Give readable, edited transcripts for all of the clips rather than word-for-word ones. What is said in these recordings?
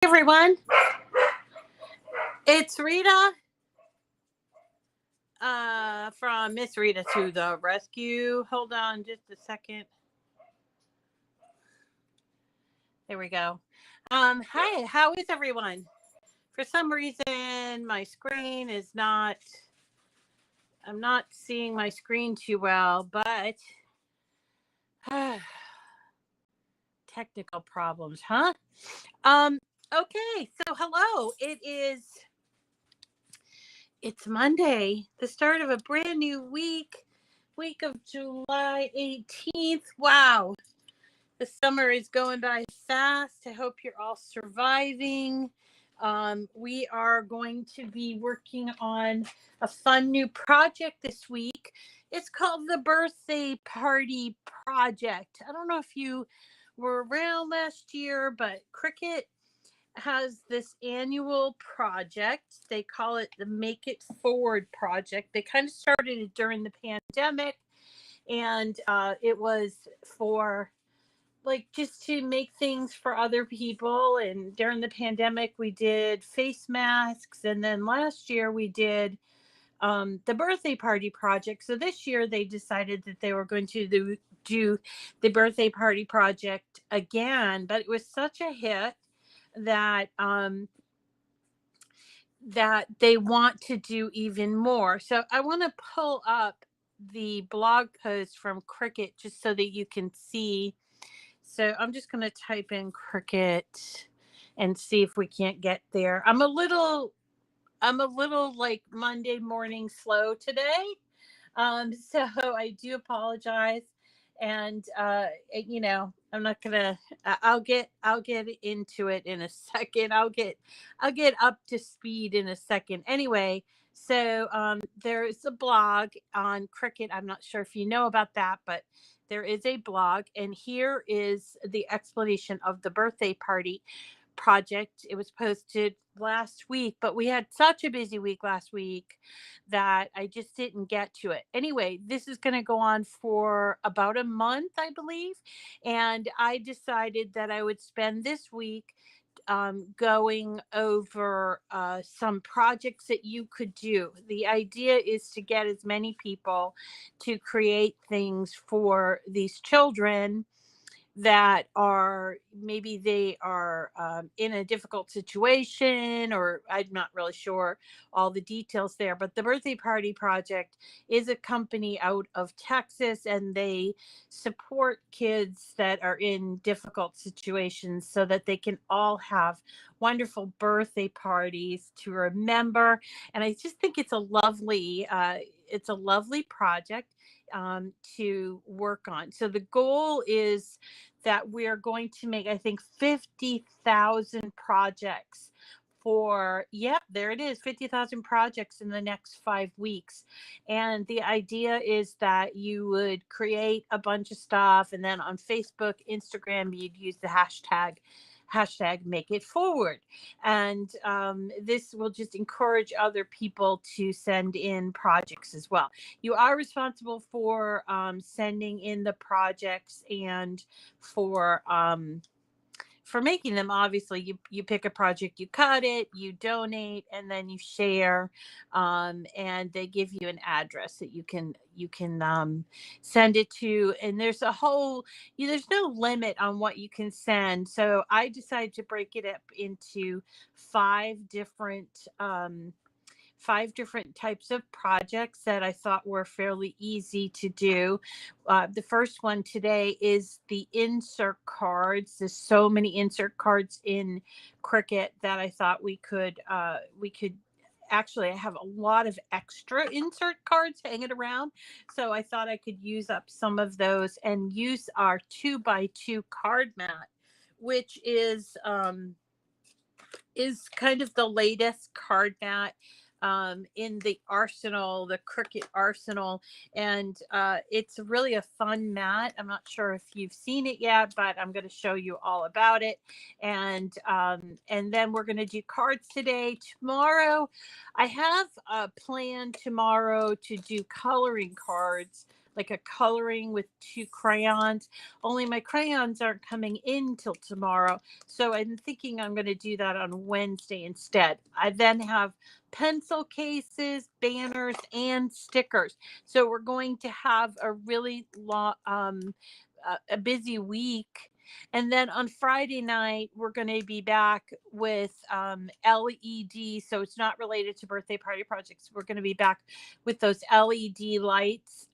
Everyone, it's Rita from Miss Rita to the rescue. Hold on just a second. There we go. Hi, how is everyone? For some reason, my screen is not, I'm not seeing my screen too well, but technical problems, huh? Okay, so hello. It's Monday, the start of a brand new week of July 18th. Wow. The summer is going by fast. I hope you're all surviving. We are going to be working on a fun new project this week. It's called the Birthday Party Project. I don't know if you were around last year, but Cricut has this annual project. They call it the Make It Forward project. They kind of started it during the pandemic, and it was for just to make things for other people. And during the pandemic, we did face masks, and then last year we did the birthday party project. So this year they decided that they were going to do the birthday party project again, but it was such a hit that that they want to do even more. So I want to pull up the blog post from Cricut just so that you can see. So I'm just going to type in Cricut and see if we can't get there. I'm a little like Monday morning slow today. So I do apologize. And I'm not gonna. I'll get into it in a second. I'll get up to speed in a second. Anyway, so there's a blog on Cricut. I'm not sure if you know about that, but there is a blog, and here is the explanation of the birthday party project. It was posted last week, but we had such a busy week last week that I just didn't get to it. Anyway, this is going to go on for about a month, I believe. And I decided that I would spend this week going over some projects that you could do. The idea is to get as many people to create things for these children that are maybe they are in a difficult situation, or I'm not really sure all the details there. But the Birthday Party Project is a company out of Texas, and they support kids that are in difficult situations so that they can all have wonderful birthday parties to remember. And I just think it's a lovely project to work on. So the goal is that we're going to make, I think, 50,000 projects for, yep, there it is, 50,000 projects in the next 5 weeks. And the idea is that you would create a bunch of stuff, and then on Facebook, Instagram, you'd use the hashtag make it forward. And this will just encourage other people to send in projects as well. You are responsible for sending in the projects and for making them. Obviously, you pick a project, you cut it, you donate, and then you share, and they give you an address that you can send it to. And there's there's no limit on what you can send. So I decided to break it up into five different types of projects that I thought were fairly easy to do. The first one today is the insert cards. There's so many insert cards in Cricut that I thought we could actually, I have a lot of extra insert cards hanging around. So I thought I could use up some of those and use our 2x2 CardMat, which is kind of the latest card mat in the arsenal, the Cricut arsenal. And it's really a fun mat. I'm not sure if you've seen it yet, but I'm going to show you all about it. And then we're going to do cards today. Tomorrow, I have a plan tomorrow to do coloring cards. like a coloring with 2 crayons. Only my crayons aren't coming in till tomorrow. So I'm thinking I'm going to do that on Wednesday instead. I then have pencil cases, banners, and stickers. So we're going to have a really long, a busy week. And then on Friday night, we're going to be back with LED. So it's not related to birthday party projects. We're going to be back with those LED lights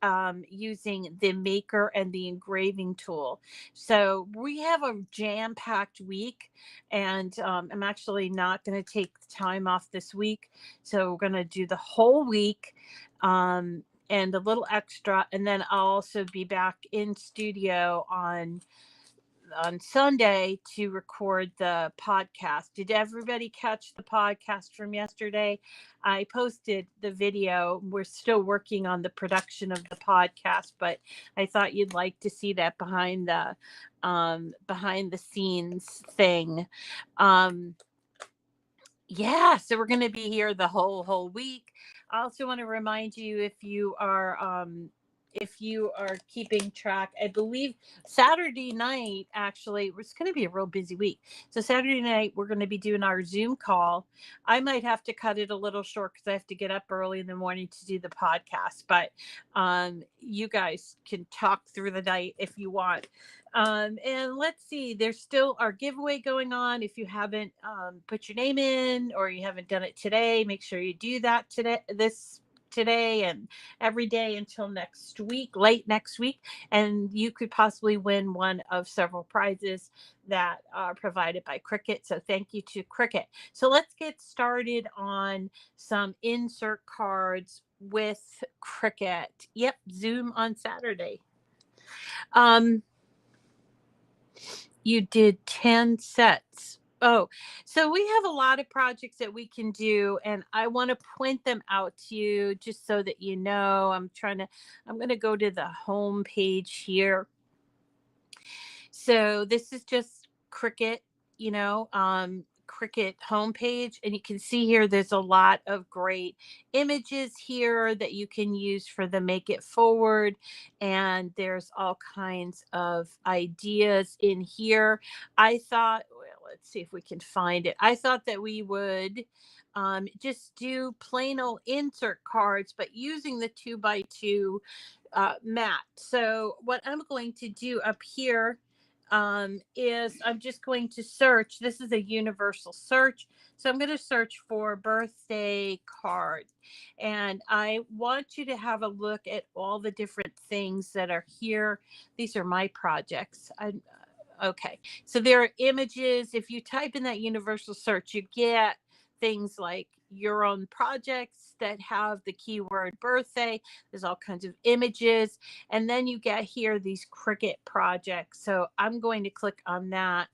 using the maker and the engraving tool. So we have a jam-packed week, and I'm actually not going to take time off this week. So we're going to do the whole week. And a little extra, and then I'll also be back in studio on Sunday to record the podcast. Did everybody catch the podcast from yesterday? I posted the video. We're still working on the production of the podcast, but I thought you'd like to see that behind the scenes thing. Yeah, so we're going to be here the whole week. I also want to remind you, if you are keeping track, I believe Saturday night, actually, it's going to be a real busy week. So Saturday night, we're going to be doing our Zoom call. I might have to cut it a little short because I have to get up early in the morning to do the podcast, but you guys can talk through the night if you want. And let's see, there's still our giveaway going on. If you haven't put your name in, or you haven't done it today, make sure you do that today and every day until next week, late next week, and you could possibly win one of several prizes that are provided by Cricut. So thank you to Cricut. So let's get started on some insert cards with Cricut. Yep, Zoom on Saturday. You did 10 sets. Oh, so we have a lot of projects that we can do, and I want to point them out to you just so that you know. I'm going to go to the home page here. So this is just Cricut, Cricut homepage, and you can see here there's a lot of great images here that you can use for the Make It Forward, and there's all kinds of ideas in here. I thought, well, let's see if we can find it. I thought that we would just do plain old insert cards, but using the 2x2 mat. So what I'm going to do up here is I'm just going to search. This is a universal search. So I'm going to search for birthday card. And I want you to have a look at all the different things that are here. These are my projects. Okay. So there are images. If you type in that universal search, you get things like your own projects that have the keyword birthday. There's all kinds of images. And then you get here these Cricut projects. So I'm going to click on that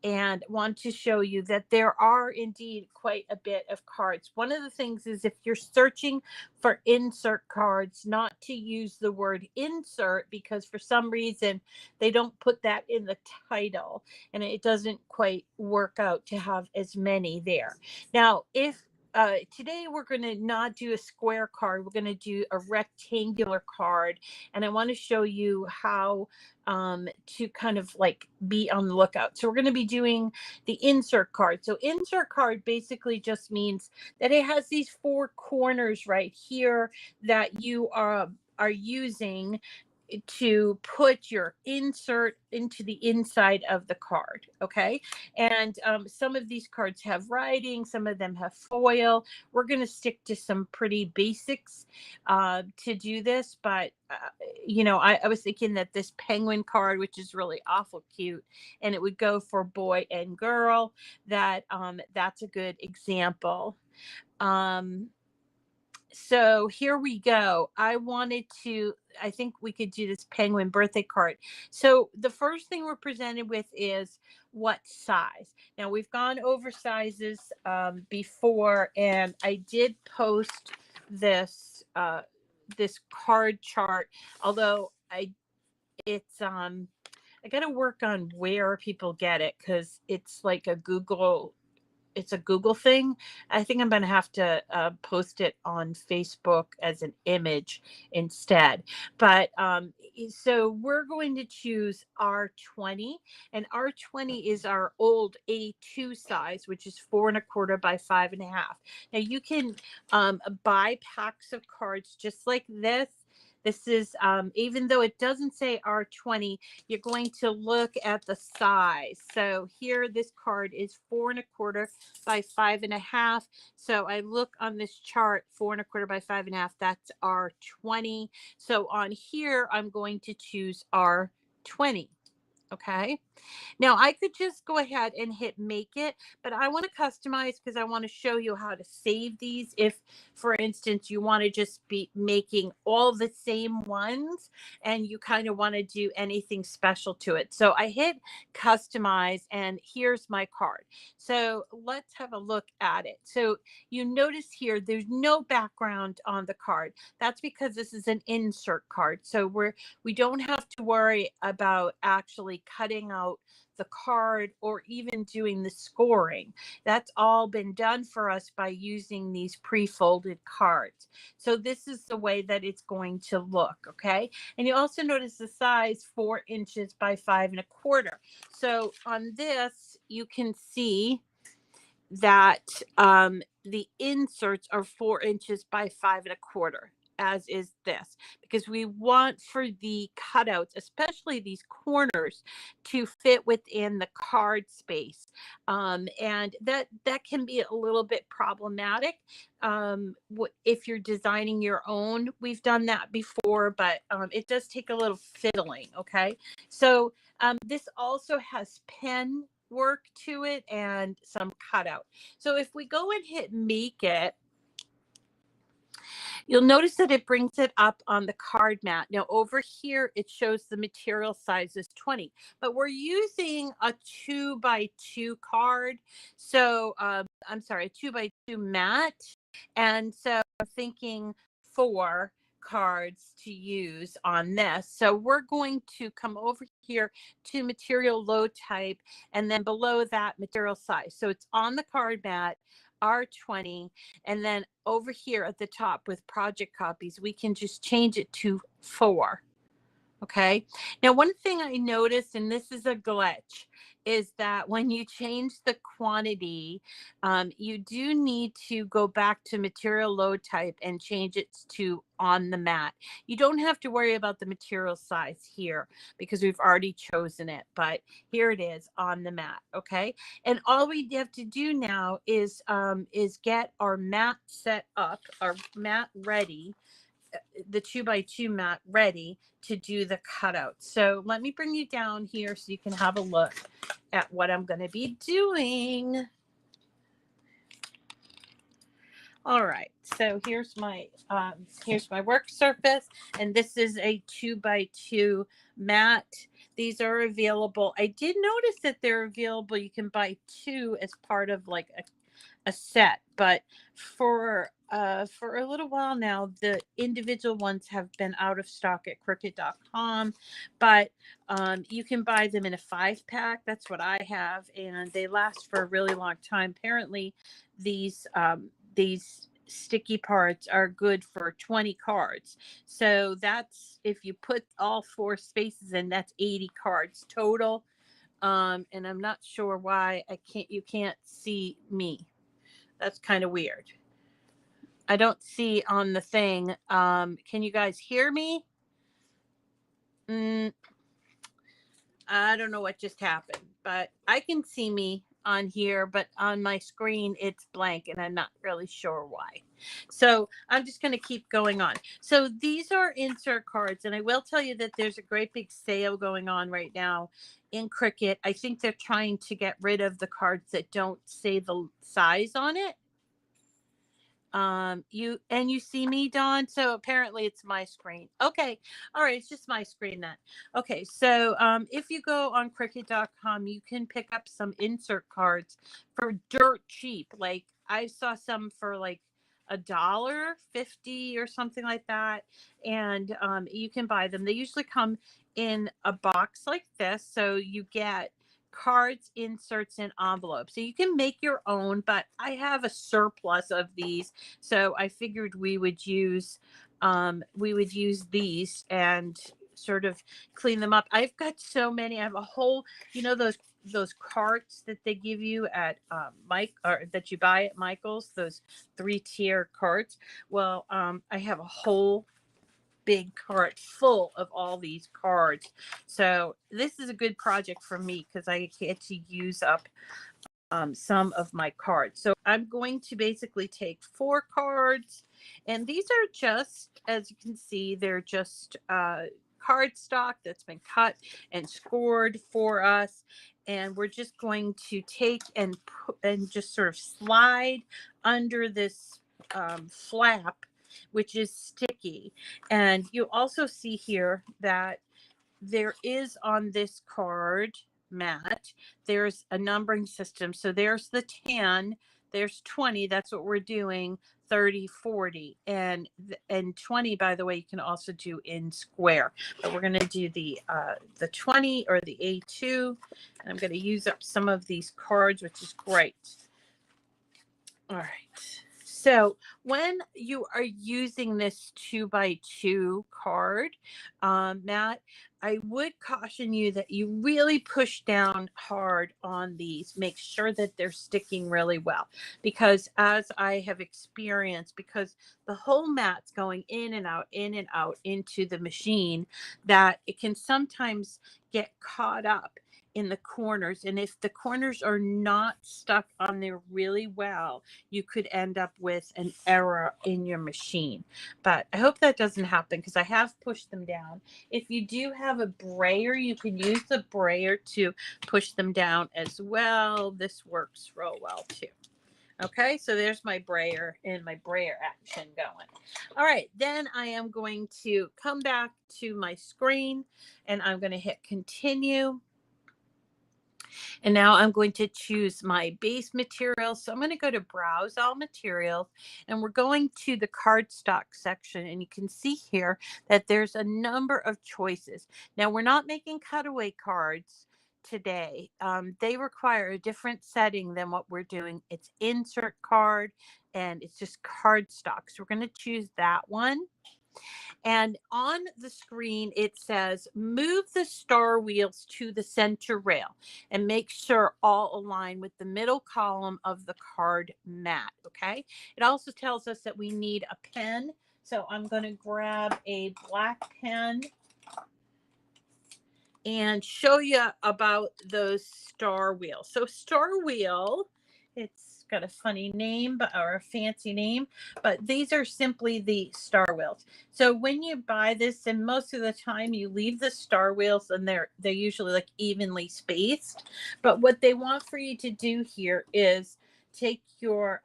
and want to show you that there are indeed quite a bit of cards. One of the things is, if you're searching for insert cards, not to use the word insert, because for some reason they don't put that in the title and it doesn't quite work out to have as many there. Now, if today we're going to not do a square card, we're going to do a rectangular card, and I want to show you how to kind of like be on the lookout. So we're going to be doing the insert card. So insert card basically just means that it has these 4 corners right here that you are using to put your insert into the inside of the card. Okay. And some of these cards have writing, some of them have foil. We're going to stick to some pretty basics to do this. But, I was thinking that this penguin card, which is really awful cute, and it would go for boy and girl, that's a good example. So here we go. I think we could do this penguin birthday card. So the first thing we're presented with is what size. Now, we've gone over sizes before, and I did post this card chart, although I got to work on where people get it, because it's like a Google it's a Google thing. I think I'm going to have to post it on Facebook as an image instead. But so we're going to choose R20, and R20 is our old A2 size, which is 4¼ by 5½. Now you can buy packs of cards just like this. This is, even though it doesn't say R20, you're going to look at the size. So here, this card is 4¼ by 5½. So I look on this chart, 4¼ by 5½, that's R20. So on here, I'm going to choose R20. Okay. Now I could just go ahead and hit make it, but I want to customize because I want to show you how to save these. If, for instance, you want to just be making all the same ones and you kind of want to do anything special to it. So I hit customize and here's my card. So let's have a look at it. So you notice here, there's no background on the card. That's because this is an insert card. So we don't have to worry about actually cutting out the card or even doing the scoring. That's all been done for us by using these pre-folded cards. So this is the way that it's going to look. Okay. And you also notice the size 4 inches by 5¼ So on this, you can see that the inserts are 4 inches by 5¼ as is this, because we want for the cutouts, especially these corners, to fit within the card space. And that can be a little bit problematic if you're designing your own. We've done that before, but it does take a little fiddling. Okay. So this also has pen work to it and some cutout. So if we go and hit make it, you'll notice that it brings it up on the card mat. Now over here, it shows the material size is 20, but we're using a 2x2 card. So I'm sorry, a 2x2 mat. And so I'm thinking 4 cards to use on this. So we're going to come over here to material load type, and then below that, material size. So it's on the card mat, R20, and then over here at the top with project copies, we can just change it to 4. Okay. Now, one thing I noticed, and this is a glitch, is that when you change the quantity, you do need to go back to material load type and change it to on the mat. You don't have to worry about the material size here because we've already chosen it, but here it is on the mat. Okay. And all we have to do now is get our mat set up, our mat ready, the 2x2 mat ready to do the cutout. So let me bring you down here so you can have a look at what I'm going to be doing. All right, so here's my work surface, and this is a 2x2 mat. These are available. I did notice that they're available. You can buy 2 as part of like a set, but for a little while now, the individual ones have been out of stock at Cricut.com, but you can buy them in a 5-pack. That's what I have, and they last for a really long time. Apparently, these sticky parts are good for 20 cards. So that's, if you put all 4 spaces in, that's 80 cards total. And I'm not sure why you can't see me. That's kind of weird. I don't see on the thing. Can you guys hear me? I don't know what just happened, but I can see me on here, but on my screen it's blank and I'm not really sure why. So I'm just going to keep going on. So these are insert cards, and I will tell you that there's a great big sale going on right now in Cricut. I think they're trying to get rid of the cards that don't say the size on it. You see me, Dawn? So apparently it's my screen. Okay. All right. It's just my screen then. Okay. So if you go on Cricut.com, you can pick up some insert cards for dirt cheap. Like I saw some for like $1.50 or something like that. And you can buy them. They usually come in a box like this. So you get cards, inserts, and envelopes. So you can make your own, but I have a surplus of these, so I figured we would use these and sort of clean them up. I've got so many. I have a whole, those carts that they give you at or that you buy at Michael's, those 3-tier carts. Well, I have a whole big cart full of all these cards. So this is a good project for me because I get to use up some of my cards. So I'm going to basically take 4 cards, and these are just, as you can see, they're just cardstock that's been cut and scored for us. And we're just going to take and just sort of slide under this flap, which is sticky. And you also see here that there is on this card mat, there's a numbering system. So there's the 10, there's 20, that's what we're doing, 30, 40, and 20, by the way, you can also do in square. But we're going to do the 20 or the A2, and I'm going to use up some of these cards, which is great. All right. So when you are using this 2x2 card, Matt, I would caution you that you really push down hard on these. Make sure that they're sticking really well, because as I have experienced, because the whole mat's going in and out into the machine, that it can sometimes get caught up in the corners. And if the corners are not stuck on there really well, you could end up with an error in your machine. But I hope that doesn't happen, because I have pushed them down. If you do have a brayer, you can use the brayer to push them down as well. This works real well too. Okay, so there's my brayer and my brayer action going. All right, then I am going to come back to my screen, and I'm going to hit continue. And now I'm going to choose my base material. So I'm going to go to browse all materials, and we're going to the cardstock section. And you can see here that there's a number of choices. Now we're not making cutaway cards today. They require a different setting than what we're doing. It's insert card, and it's just cardstock. So we're going to choose that one. And on the screen, it says, move the star wheels to the center rail and make sure all align with the middle column of the card mat. Okay. It also tells us that we need a pen. So I'm going to grab a black pen and show you about those star wheels. So star wheel, it's got a funny name, or a fancy name, but these are simply the star wheels. So when you buy this, and most of the time you leave the star wheels, and they're usually like evenly spaced. But what they want for you to do here is take your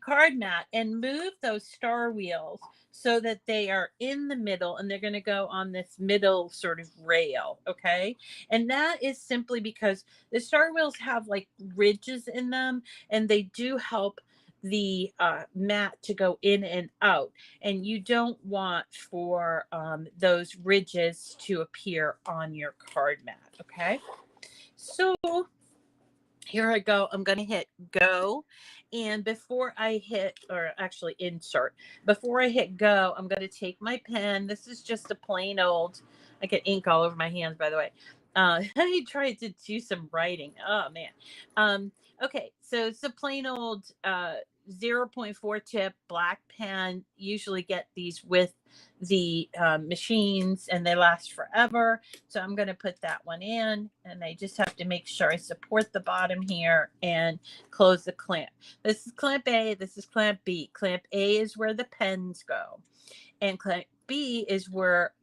card mat and move those star wheels so that they are in the middle, and they're going to go on this middle sort of rail. Okay. And that is simply because the star wheels have like ridges in them, and they do help the mat to go in and out. And you don't want for those ridges to appear on your card mat. Okay. So here I go. I'm going to hit go. And before I hit, or actually insert, before I hit go, I'm going to take my pen. This is just a plain old, I get ink all over my hands, by the way. I tried to do some writing. Oh, man. Okay, so it's a plain old 0.4 tip black pen. Usually get these with the machines, and they last forever. So I'm going to put that one in, and I just have to make sure I support the bottom here and close the clamp. This is clamp A, this is clamp B. Clamp A is where the pens go, and clamp B is where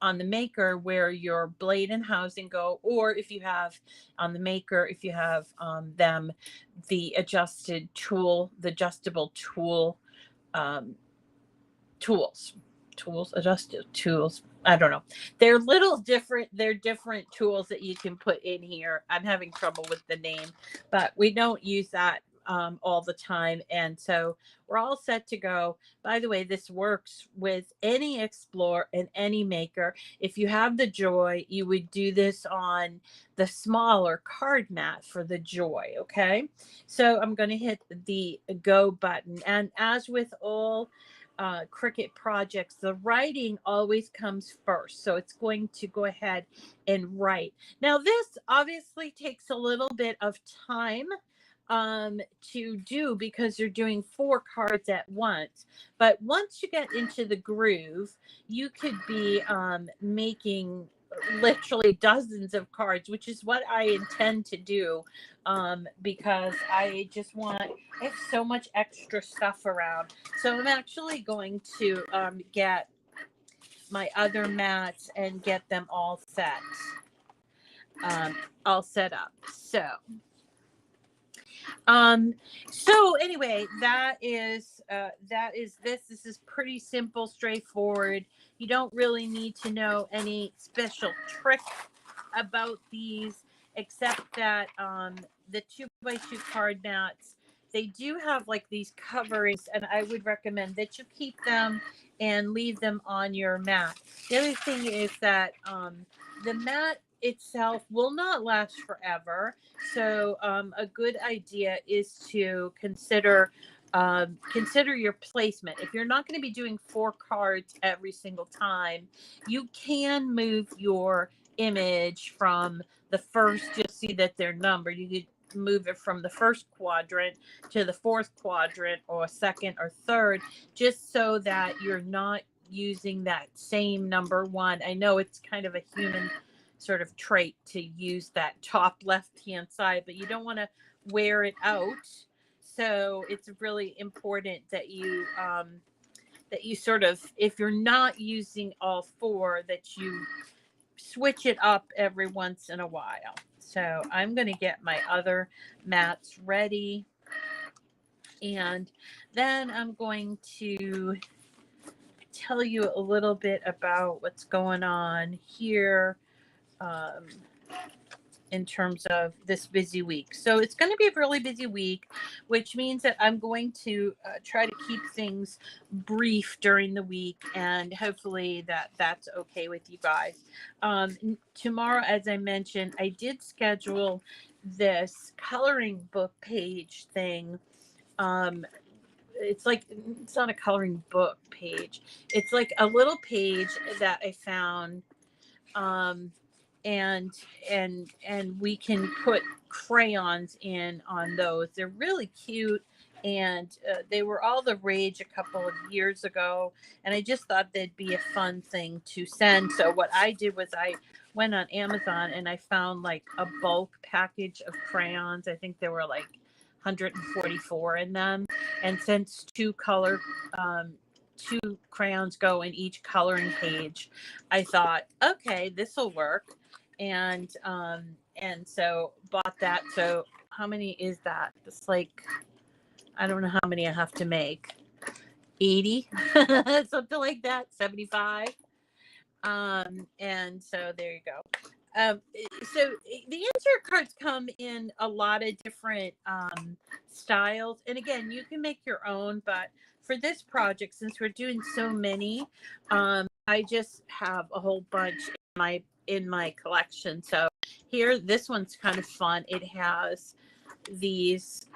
on the maker where your blade and housing go, or if you have on the maker, if you have the adjustable tool adjusted tools. I don't know. They're different tools that you can put in here. I'm having trouble with the name, but we don't use that all the time. And so we're all set to go. By the way, this works with any Explorer and any Maker. If you have the Joy, you would do this on the smaller card mat for the Joy, okay? So I'm going to hit the Go button. And as with all Cricut projects, the writing always comes first. So it's going to go ahead and write. Now, this obviously takes a little bit of time to do because you're doing 4 cards at once. But once you get into the groove, you could be making literally dozens of cards, which is what I intend to do, because I just want, I have so much extra stuff around. So I'm actually going to get my other mats and get them all set up. So anyway, that is this. This is pretty simple, straightforward. You don't really need to know any special trick about these, except that the 2x2 card mats, they do have like these coverings, and I would recommend that you keep them and leave them on your mat. The other thing is that the mat itself will not last forever. So a good idea is to consider your placement. If you're not going to be doing 4 cards every single time, you can move your image from the first, you'll see that they're numbered. You could move it from the first quadrant to the 4th quadrant or 2nd or 3rd, just so that you're not using that same number 1. I know it's kind of a human sort of trait to use that top left hand side, but you don't want to wear it out. So it's really important that you sort of, if you're not using all 4, that you switch it up every once in a while. So I'm going to get my other mats ready, and then I'm going to tell you a little bit about what's going on here in terms of this busy week. So it's going to be a really busy week, which means that I'm going to try to keep things brief during the week, and hopefully that's okay with you guys. Tomorrow, as I mentioned, I did schedule this coloring book page thing. It's like, it's not a coloring book page. It's like a little page that I found, and we can put crayons in on those. They're really cute, and they were all the rage a couple of years ago, and I just thought they'd be a fun thing to send. So what I did was I went on Amazon and I found like a bulk package of crayons. I think there were like 144 in them, and since 2 crayons go in each coloring page, I thought, okay, this will work. And so bought that. So how many is that? It's like, I don't know how many I have to make. 80, something like that, 75. And so there you go. So the insert cards come in a lot of different styles, and again, you can make your own, but for this project, since we're doing so many, I just have a whole bunch in my collection. So here, this one's kind of fun. It has these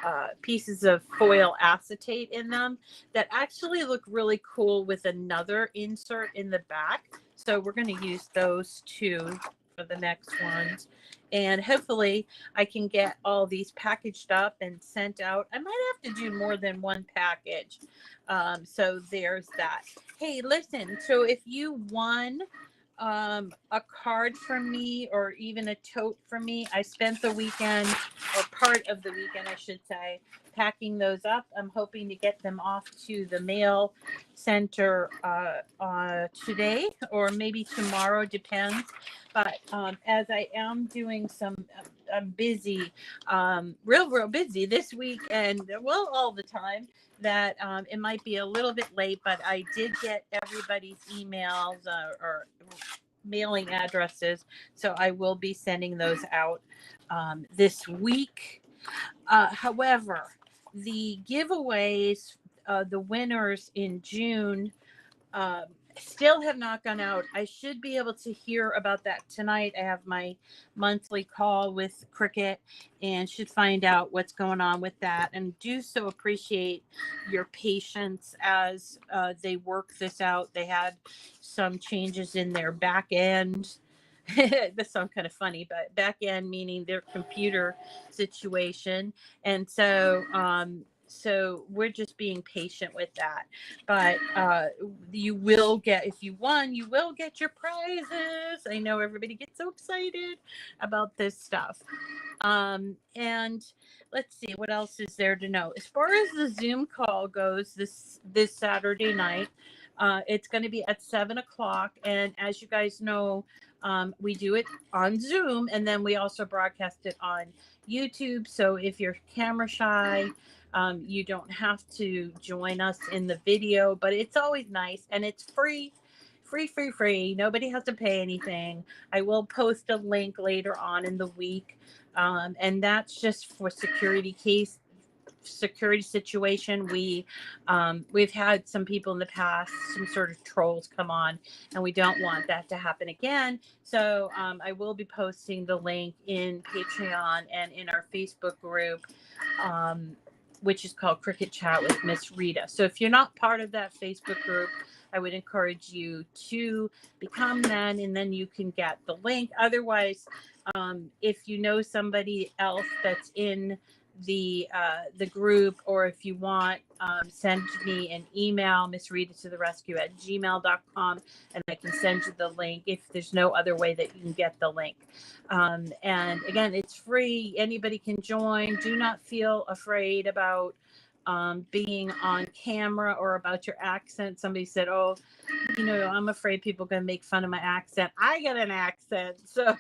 pieces of foil acetate in them that actually look really cool with another insert in the back. So we're going to use those 2 for the next ones, and hopefully I can get all these packaged up and sent out. I might have to do more than 1 package. So there's that. Hey, listen, so if you won a card from me, or even a tote from me, I spent the weekend, or part of the weekend I should say, packing those up. I'm hoping to get them off to the mail center today, or maybe tomorrow, depends. But as I am doing some, I'm busy, real busy this week, and well, all the time, that it might be a little bit late, but I did get everybody's emails or mailing addresses, so I will be sending those out this week. However, the giveaways, the winners in June, um, still have not gone out. I should be able to hear about that tonight. I have my monthly call with Cricut and should find out what's going on with that. And do so appreciate your patience as they work this out. They had some changes in their back end. This sounds kind of funny, but back end meaning their computer situation. And so we're just being patient with that. But you will get, if you won, you will get your prizes. I know everybody gets so excited about this stuff. And let's see, what else is there to know? As far as the Zoom call goes, this Saturday night, it's going to be at 7 o'clock. And as you guys know, we do it on Zoom, and then we also broadcast it on YouTube. So if you're camera shy, you don't have to join us in the video, but it's always nice, and it's free. Free. Nobody has to pay anything. I will post a link later on in the week. And that's just for security situation. We've had some people in the past, some sort of trolls come on, and we don't want that to happen again. So I will be posting the link in Patreon and in our Facebook group, which is called Cricut Chat with Miss Rita. So if you're not part of that Facebook group, I would encourage you to become that, and then you can get the link. Otherwise, if you know somebody else that's in the group, or if you want, send me an email, missrita@gmail.com, and I can send you the link if there's no other way that you can get the link. And again, it's free. Anybody can join. Do not feel afraid about being on camera or about your accent. Somebody said, oh, I'm afraid people are going to make fun of my accent. I got an accent. So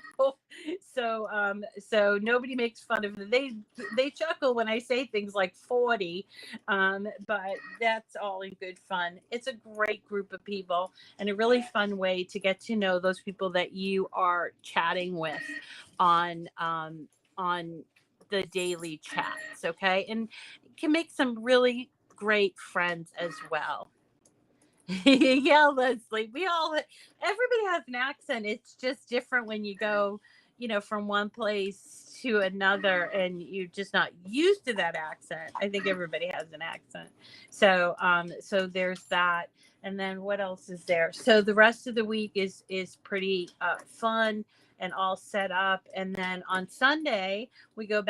nobody makes fun of it. They chuckle when I say things like 40, but that's all in good fun. It's a great group of people and a really fun way to get to know those people that you are chatting with on the daily chats. Okay. And can make some really great friends as well. Yeah, Leslie, everybody has an accent. It's just different when you go, from one place to another and you're just not used to that accent. I think everybody has an accent. So there's that. And then what else is there? So the rest of the week is pretty fun and all set up. And then on Sunday, I go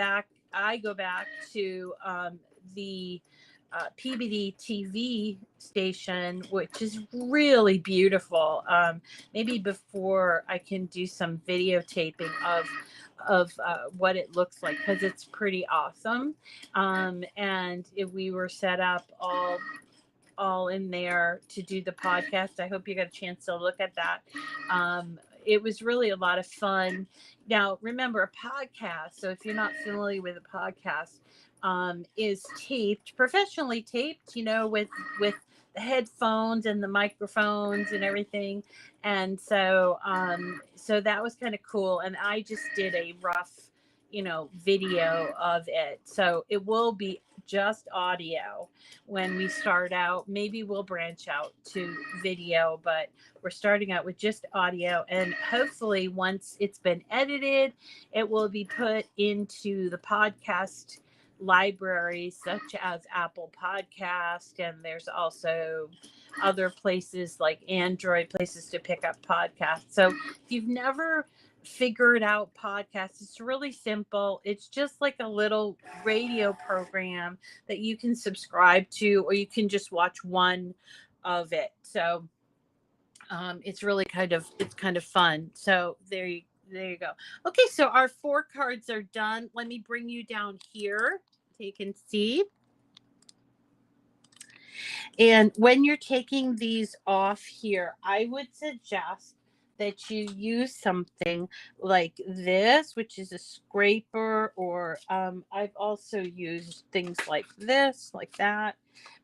back to the PBD TV station, which is really beautiful. Maybe before I can do some videotaping of what it looks like, because it's pretty awesome. And we were set up all in there to do the podcast. I hope you got a chance to look at that. It was really a lot of fun. Now, remember, a podcast, so if you're not familiar with a podcast, is professionally taped, with the headphones and the microphones and everything. And so that was kind of cool. And I just did a rough, video of it. So it will be just audio when we start out. Maybe we'll branch out to video, but we're starting out with just audio. And hopefully once it's been edited, it will be put into the podcast libraries such as Apple Podcast, and there's also other places like Android places to pick up podcasts. So if you've never figured out podcasts, it's really simple. It's just like a little radio program that you can subscribe to, or you can just watch one of it. So it's really kind of fun. So there you go. Okay, so our 4 cards are done. Let me bring you down here so you can see. And when you're taking these off here, I would suggest that you use something like this, which is a scraper, or I've also used things like this, like that,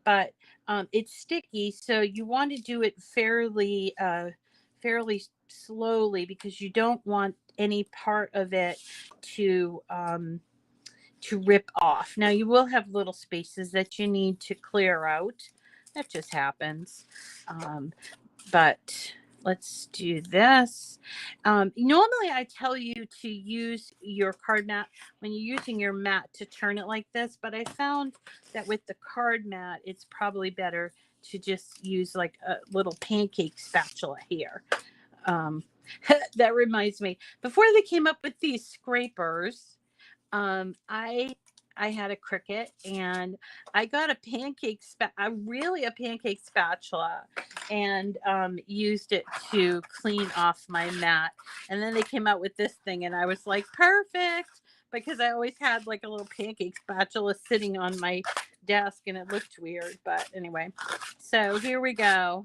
but it's sticky, so you want to do it fairly slowly, because you don't want any part of it to rip off. Now you will have little spaces that you need to clear out. That just happens. But let's do this. Normally I tell you to use your card mat when you're using your mat to turn it like this, but I found that with the card mat, it's probably better to just use like a little pancake spatula here. That reminds me, before they came up with these scrapers, I had a Cricut and I got a pancake a pancake spatula, and used it to clean off my mat. And then they came out with this thing, and I was like, perfect, because I always had like a little pancake spatula sitting on my desk, and it looked weird. But anyway, so here we go.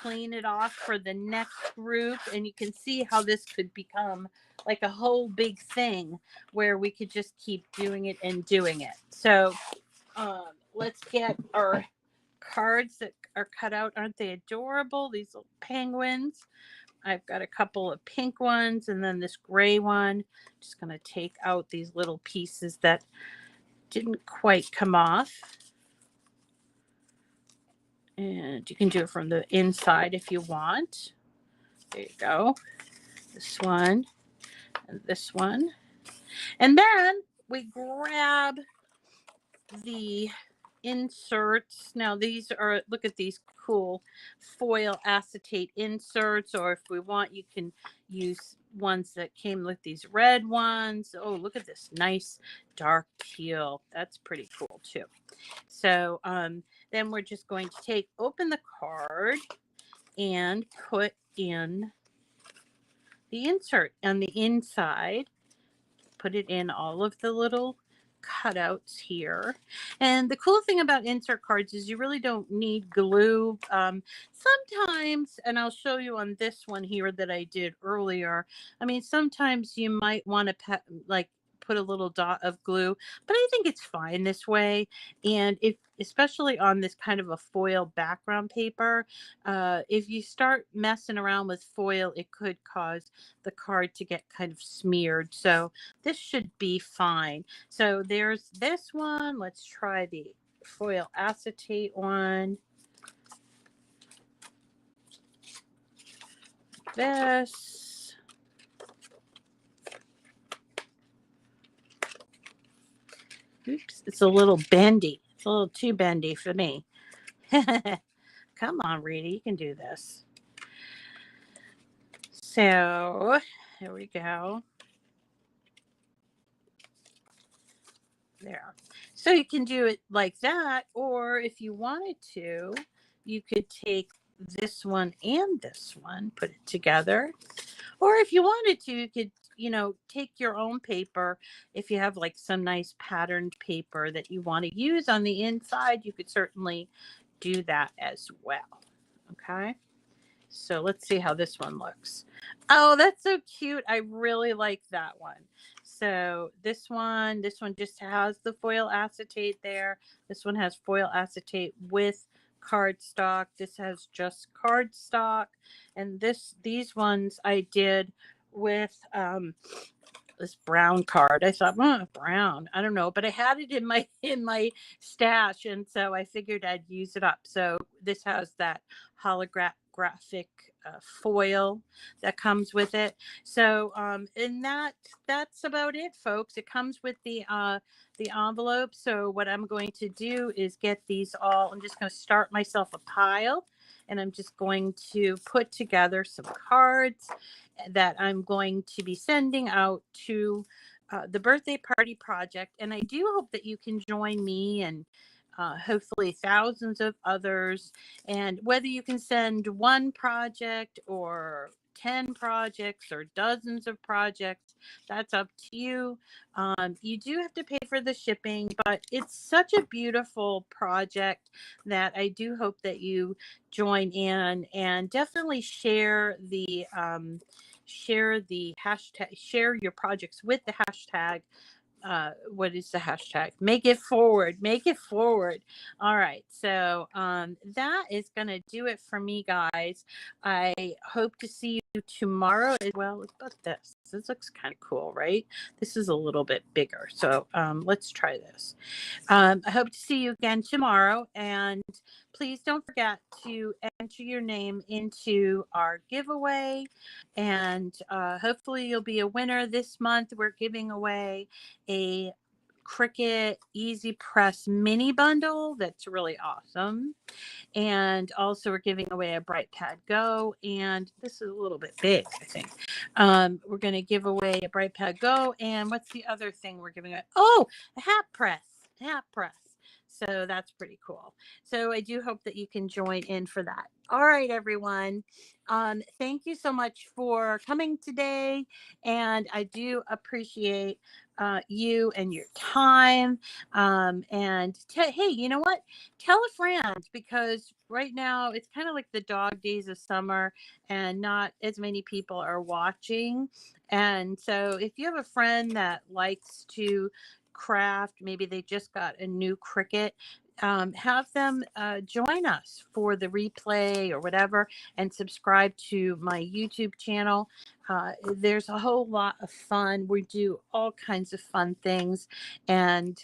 Clean it off for the next group, and you can see how this could become like a whole big thing where we could just keep doing it and doing it. So let's get our cards that are cut out. Aren't they adorable? These little penguins. I've got a couple of pink ones and then this gray one. Just going to take out these little pieces that didn't quite come off. And you can do it from the inside if you want. There you go. This one and this one. And then we grab the inserts. Now these are, look at these cool foil acetate inserts, or if we want, you can use ones that came with these red ones. Oh, look at this nice dark teal. That's pretty cool too. So then we're just going to open the card and put in the insert on the inside. Put it in all of the little cutouts here. And the cool thing about insert cards is you really don't need glue. Sometimes, and I'll show you on this one here that I did earlier, I mean, sometimes you might want to put a little dot of glue, but I think it's fine this way. And if, especially on this kind of a foil background paper, if you start messing around with foil, it could cause the card to get kind of smeared. So this should be fine. So there's this one. Let's try the foil acetate one. This. Oops, it's a little bendy. It's a little too bendy for me. Come on, Rita, you can do this. So here we go. There. So you can do it like that, or if you wanted to, you could take this one and this one, put it together. Or if you wanted to, you could, take your own paper. If you have like some nice patterned paper that you want to use on the inside, you could certainly do that as well. Okay. So let's see how this one looks. Oh, that's so cute. I really like that one. So this one just has the foil acetate there. This one has foil acetate with cardstock. This has just cardstock. And these ones I did with this brown card. I thought, brown, I don't know, but I had it in my stash, and so I figured I'd use it up. So this has that holographic foil that comes with it. So and that's about it, folks. It comes with the envelope. So what I'm going to do is get these all. I'm just going to start myself a pile, and I'm just going to put together some cards that I'm going to be sending out to the birthday party project. And I do hope that you can join me and hopefully thousands of others. And whether you can send one project or 10 projects or dozens of projects, that's up to you. You do have to pay for the shipping, but it's such a beautiful project that I do hope that you join in, and definitely share the hashtag, share your projects with the hashtag what is the hashtag? Make it forward. Make it forward. All right. So that is going to do it for me, guys. I hope to see you tomorrow as well. Look at this. This looks kind of cool, right? This is a little bit bigger. So let's try this. I hope to see you again tomorrow. And please don't forget to enter your name into our giveaway. And hopefully you'll be a winner this month. We're giving away a Cricut EasyPress Mini Bundle. That's really awesome. And also we're giving away a Brightpad Go. And this is a little bit big, I think. We're going to give away a Brightpad Go. And what's the other thing we're giving away? Oh, a hat press. Hat press. So that's pretty cool. So I do hope that you can join in for that. All right, everyone. Thank you so much for coming today. And I do appreciate you and your time. Hey, you know what? Tell a friend, because right now it's kind of like the dog days of summer and not as many people are watching. And so if you have a friend that likes to craft, maybe they just got a new Cricut, have them join us for the replay or whatever, and subscribe to my YouTube channel. There's a whole lot of fun. We do all kinds of fun things. And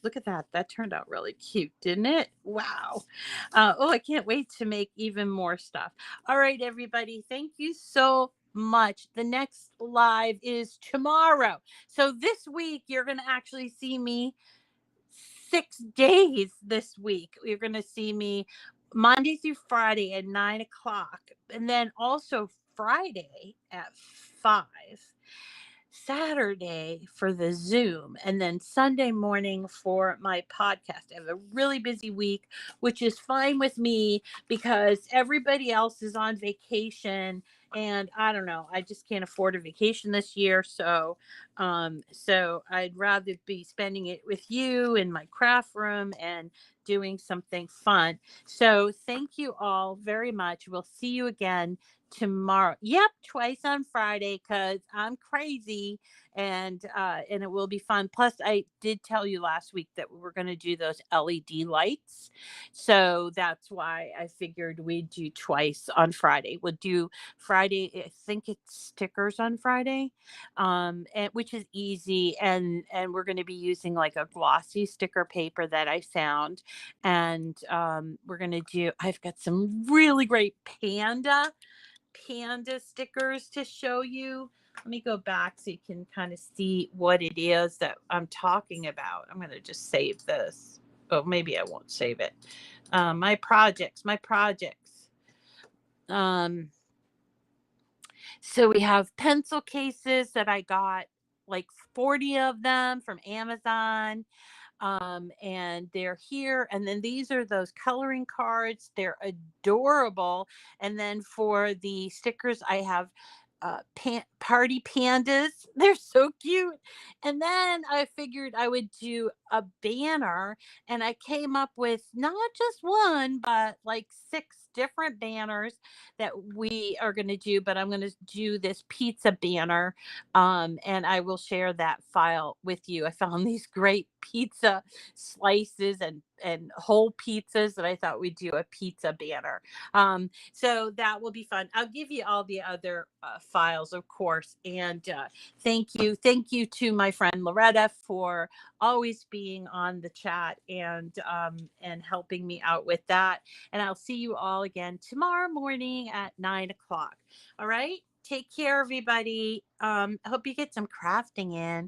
look at that. That turned out really cute, didn't it? Wow. Oh, I can't wait to make even more stuff. All right, everybody. Thank you so much. The next live is tomorrow. So this week, you're going to actually see me 6 days this week. You're going to see me Monday through Friday at 9 o'clock. And then also Friday at 5. Saturday for the Zoom, and then Sunday morning for my podcast. I have a really busy week, which is fine with me because everybody else is on vacation, and I don't know, I just can't afford a vacation this year. So I'd rather be spending it with you in my craft room and doing something fun. So thank you all very much. We'll see you again tomorrow. Yep, twice on Friday because I'm crazy, and it will be fun. Plus, I did tell you last week that we were going to do those LED lights, so that's why I figured we'd do twice on Friday. We'll do Friday. I think it's stickers on Friday, and which is easy, and we're going to be using like a glossy sticker paper that I found, and we're going to do. I've got some really great panda stickers to show you. Let me go back so you can kind of see what it is that I'm talking about. I'm going to just save this. Oh, maybe I won't save it. My projects. So we have pencil cases that I got, like 40 of them from Amazon. And they're here. And then these are those coloring cards. They're adorable. And then for the stickers, I have party pandas. They're so cute. And then I figured I would do a banner, and I came up with not just one, but like 6 different banners that we are going to do. But I'm going to do this pizza banner, and I will share that file with you. I found these great pizza slices and whole pizzas that I thought we'd do a pizza banner. So that will be fun. I'll give you all the other files, of course. And thank you to my friend Loretta for always being on the chat and helping me out with that. And I'll see you all again tomorrow morning at 9 o'clock. All right. Take care, everybody. I hope you get some crafting in.